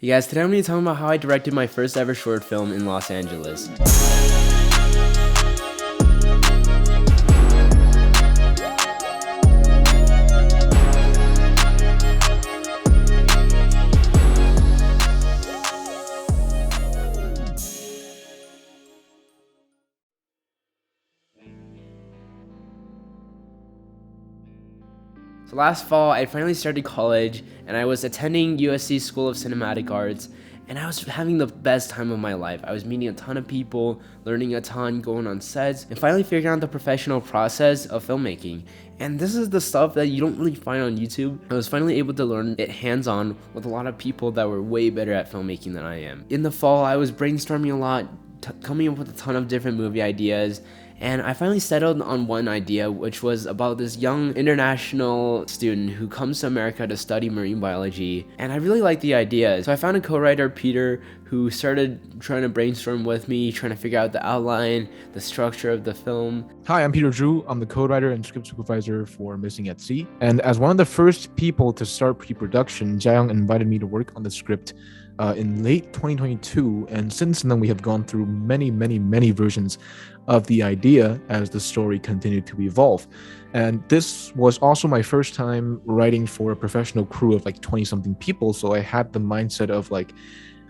Hey guys, today I'm going to be talking about how I directed my first ever short film in Los Angeles. So last fall, I finally started college, and I was attending USC School of Cinematic Arts, and I was having the best time of my life. I was meeting a ton of people, learning a ton, going on sets, and finally figuring out the professional process of filmmaking. And this is the stuff that you don't really find on YouTube. I was finally able to learn it hands-on with a lot of people that were way better at filmmaking than I am. In the fall, I was brainstorming a lot, coming up with a ton of different movie ideas, and I finally settled on one idea, which was about this young international student who comes to America to study marine biology. And I really liked the idea. So I found a co-writer, Peter, who started trying to brainstorm with me, trying to figure out the outline, the structure of the film. Hi, I'm Peter Drew. I'm the co-writer and script supervisor for Missing at Sea. And as one of the first people to start pre-production, Jaeyoung invited me to work on the script in late 2022. And since then, we have gone through many versions of the idea as the story continued to evolve. And this was also my first time writing for a professional crew of like 20-something people. So I had the mindset of like,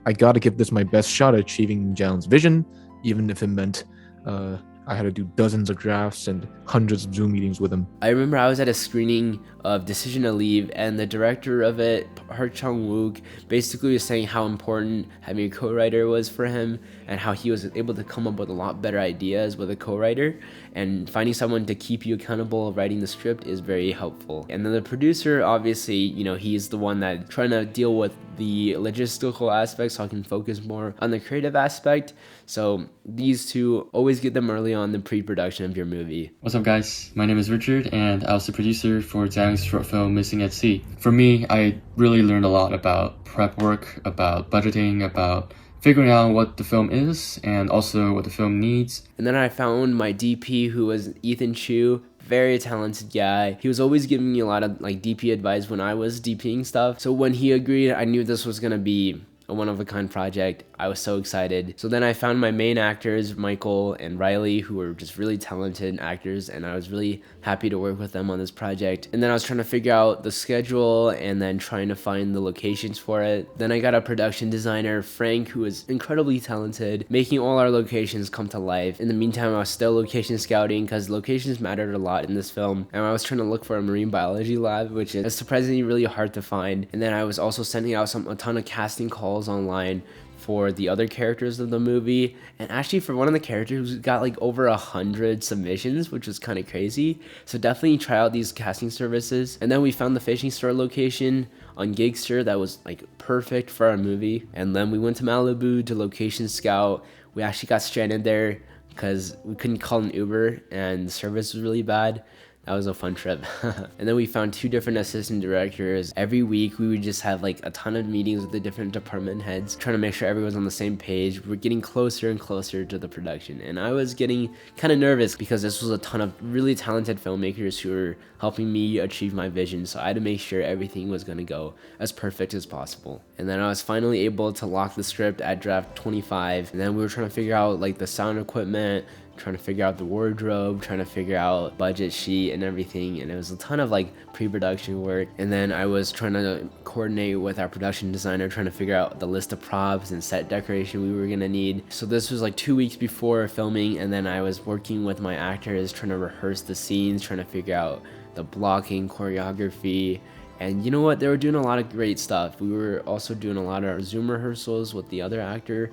I got to give this my best shot at achieving Jaeyoung's vision, even if it meant I had to do dozens of drafts and hundreds of Zoom meetings with him. I remember I was at a screening of Decision to Leave, and the director of it, Park Chan-wook, basically was saying how important having a co-writer was for him, and how he was able to come up with a lot better ideas with a co-writer, and finding someone to keep you accountable writing the script is very helpful. And then the producer, obviously, he's the one that trying to deal with the logistical aspects, so I can focus more on the creative aspect. So these two, always get them early on the pre-production of your movie. What's up guys, my name is Richard and I was the producer for Jaeyoung's short film Missing at Sea. For me, I really learned a lot about prep work, about budgeting, about figuring out what the film is and also what the film needs. And then I found my DP, who was Ethan Chu. Very talented guy. He was always giving me a lot of DP advice when I was DPing stuff. So when he agreed, I knew this was gonna be a one-of-a-kind project. I was so excited. So then I found my main actors, Michael and Riley, who were just really talented actors, and I was really happy to work with them on this project. And then I was trying to figure out the schedule and then trying to find the locations for it. Then I got a production designer, Frank, who was incredibly talented, making all our locations come to life. In the meantime, I was still location scouting because locations mattered a lot in this film, and I was trying to look for a marine biology lab, which is surprisingly really hard to find. And then I was also sending out a ton of casting calls online for the other characters of the movie, and actually for one of the characters we got over 100 submissions, which was kind of crazy. So definitely try out these casting services. And then we found the fishing store location on Gigster that was perfect for our movie, and then we went to Malibu to location scout. We actually got stranded there because we couldn't call an Uber and the service was really bad. That was a fun trip. And then we found 2 different assistant directors. Every week we would just have a ton of meetings with the different department heads, trying to make sure everyone's on the same page. We're getting closer and closer to the production, and I was getting kind of nervous because this was a ton of really talented filmmakers who were helping me achieve my vision, so I had to make sure everything was going to go as perfect as possible. And then I was finally able to lock the script at draft 25, and then we were trying to figure out the sound equipment, trying to figure out the wardrobe, trying to figure out budget sheet and everything, and it was a ton of pre-production work. And then I was trying to coordinate with our production designer, trying to figure out the list of props and set decoration we were gonna need. So this was 2 weeks before filming, and then I was working with my actors, trying to rehearse the scenes, trying to figure out the blocking, choreography. And you know what, they were doing a lot of great stuff. We were also doing a lot of Zoom rehearsals with the other actor,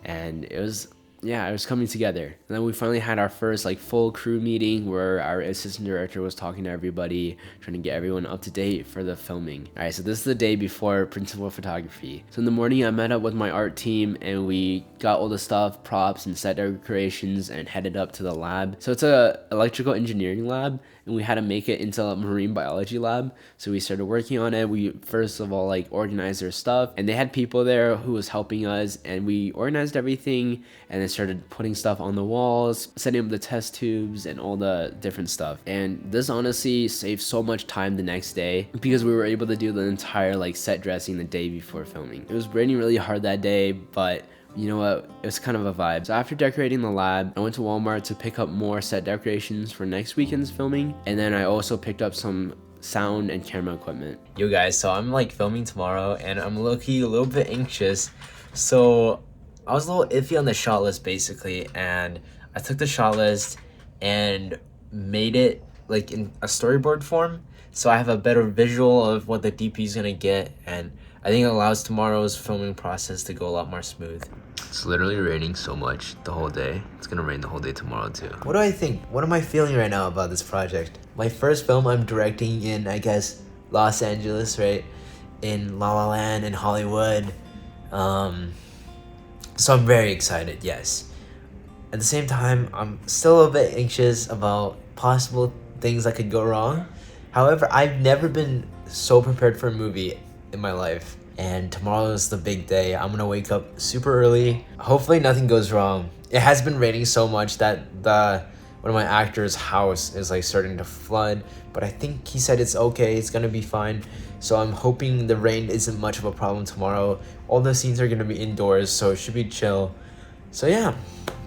and it was coming together. And then we finally had our first full crew meeting where our assistant director was talking to everybody, trying to get everyone up to date for the filming. All right, so this is the day before principal photography. So in the morning I met up with my art team and we got all the stuff, props and set decorations, and headed up to the lab. So it's a electrical engineering lab, and we had to make it into a marine biology lab. So we started working on it. We first of all organized their stuff, and they had people there who was helping us, and we organized everything. And as started putting stuff on the walls, setting up the test tubes and all the different stuff. And this honestly saved so much time the next day because we were able to do the entire like set dressing the day before filming. It was raining really hard that day, but you know what, it was kind of a vibe. So after decorating the lab, I went to Walmart to pick up more set decorations for next weekend's filming, and then I also picked up some sound and camera equipment. Yo guys, so I'm like filming tomorrow and I'm low-key a little bit anxious. So I was a little iffy on the shot list basically, and I took the shot list and made it like in a storyboard form, so I have a better visual of what the DP is gonna get, and I think it allows tomorrow's filming process to go a lot more smooth. It's literally raining so much the whole day. It's gonna rain the whole day tomorrow too. What do I think? What am I feeling right now about this project? My first film I'm directing in, I guess, Los Angeles, right? In La La Land, in Hollywood. So I'm very excited, yes. At the same time, I'm still a bit anxious about possible things that could go wrong. However, I've never been so prepared for a movie in my life. And tomorrow is the big day. I'm gonna wake up super early. Hopefully nothing goes wrong. It has been raining so much that one of my actors' house is like starting to flood, but I think he said it's okay, it's gonna be fine. So I'm hoping the rain isn't much of a problem tomorrow. All the scenes are gonna be indoors, so it should be chill. So yeah,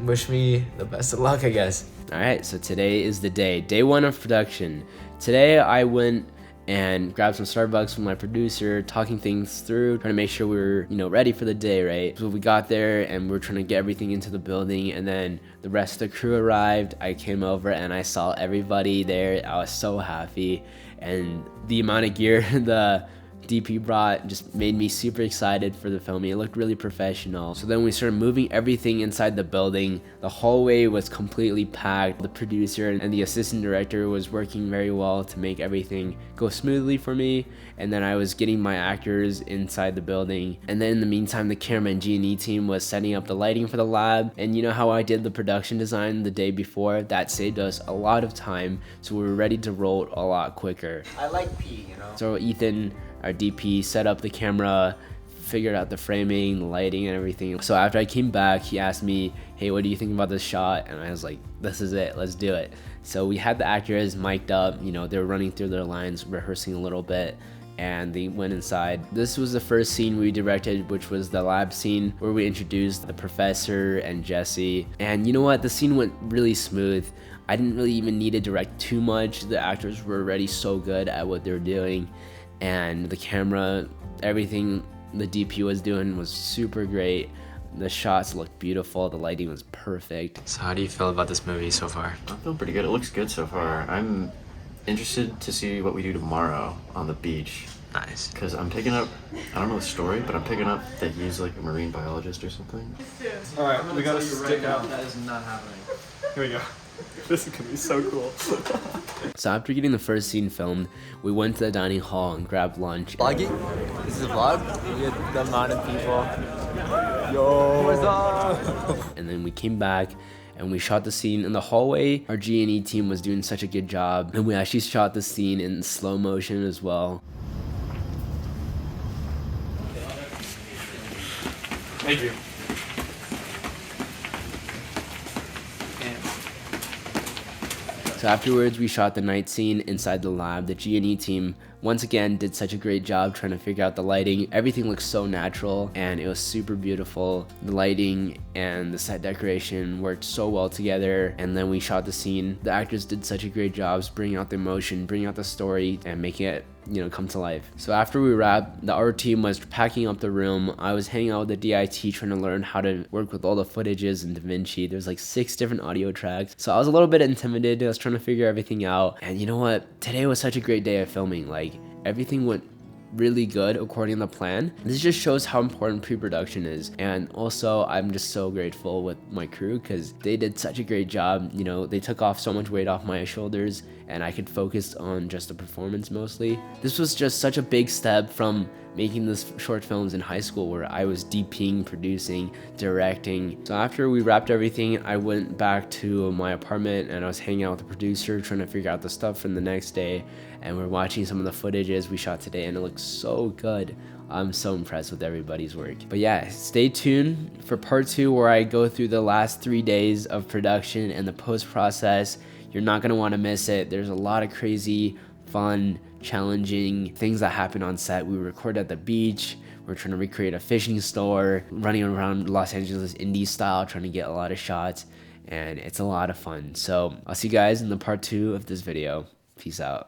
wish me the best of luck, I guess. Alright, so today is the day. Day 1 of production. Today I went and grabbed some Starbucks with my producer, talking things through, trying to make sure we were, ready for the day, right? So we got there and we are trying to get everything into the building, and then the rest of the crew arrived. I came over and I saw everybody there. I was so happy, and the amount of gear the DP brought just made me super excited for the filming. It looked really professional. So then we started moving everything inside the building. The hallway was completely packed. The producer and the assistant director was working very well to make everything go smoothly for me. And then I was getting my actors inside the building. And then in the meantime, the camera and G&E team was setting up the lighting for the lab. And you know how I did the production design the day before? That saved us a lot of time, so we were ready to roll a lot quicker. I like pee, So Ethan, our DP, set up the camera, figured out the framing, the lighting, and everything. So after I came back, he asked me, hey, what do you think about this shot? And I was like, this is it, let's do it. So we had the actors mic'd up, they were running through their lines, rehearsing a little bit, and they went inside. This was the first scene we directed, which was the lab scene where we introduced the professor and Jesse. And you know what? The scene went really smooth. I didn't really even need to direct too much. The actors were already so good at what they were doing. And the camera, everything the DP was doing was super great. The shots looked beautiful, the lighting was perfect. So how do you feel about this movie so far? I'm feeling pretty good. It looks good so far. I'm interested to see what we do tomorrow on the beach. Nice. Because I'm picking up, I don't know the story, but I'm picking up that he's like a marine biologist or something. Alright, we gotta stick out. That is not happening. Here we go. This is gonna be so cool. So after getting the first scene filmed, we went to the dining hall and grabbed lunch. Vlogging? This is a vlog? We get the amount of people. Yo, what's up? And then we came back and we shot the scene in the hallway. Our G&E team was doing such a good job, and we actually shot the scene in slow motion as well. Thank you. So afterwards, we shot the night scene inside the lab. The G&E team once again did such a great job trying to figure out the lighting. Everything looked so natural and it was super beautiful. The lighting and the set decoration worked so well together, and then we shot the scene. The actors did such a great job bringing out the emotion, bringing out the story, and making it come to life. So after we wrapped, our team was packing up the room. I was hanging out with the DIT trying to learn how to work with all the footages in DaVinci. There's like 6 different audio tracks. So I was a little bit intimidated. I was trying to figure everything out. And you know what? Today was such a great day of filming. Like, everything went really good according to the plan. This just shows how important pre-production is. And also, I'm just so grateful with my crew because they did such a great job. They took off so much weight off my shoulders and I could focus on just the performance mostly. This was just such a big step from making this short films in high school where I was DPing, producing, directing. So after we wrapped everything, I went back to my apartment and I was hanging out with the producer trying to figure out the stuff from the next day, and we're watching some of the footages we shot today and it looks so good. I'm so impressed with everybody's work. But yeah, stay tuned for part 2 where I go through the last 3 days of production and the post process. You're not gonna want to miss it. There's a lot of crazy, fun, challenging things that happen on set. We record at the beach. We're trying to recreate a fishing store, running around Los Angeles indie style, trying to get a lot of shots, and it's a lot of fun. So I'll see you guys in the part 2 of this video. Peace out.